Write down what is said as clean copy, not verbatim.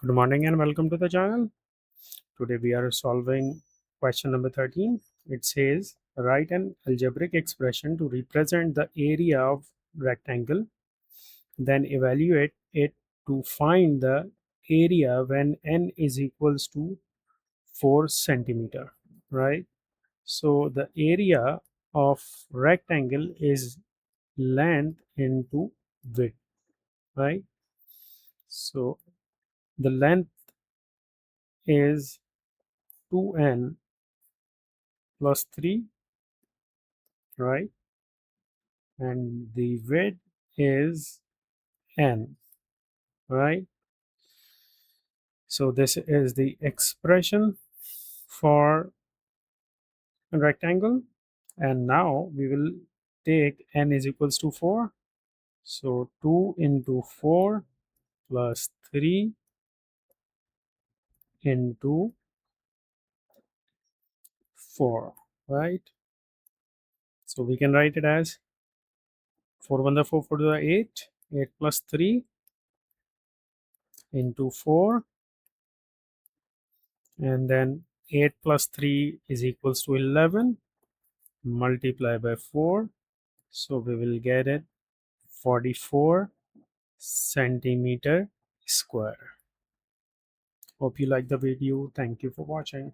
Good morning and welcome to the channel. Today we are solving question number 13. It says write an algebraic expression to represent the area of rectangle, then evaluate it to find the area when n is equals to 4 centimeter, right? So the area of rectangle is length into width, right? So the length is 2n plus 3, right? And the width is n, right? So this is the expression for a rectangle, and now we will take n is equals to 4. So 2 into 4 plus 3 into 4, right? So we can write it as 4 1 the 4 4 the 8, 8 plus 3 into 4, and then 8 plus 3 is equals to 11, multiply by 4. So we will get it 44 centimeter square. Hope you like the video. Thank you for watching.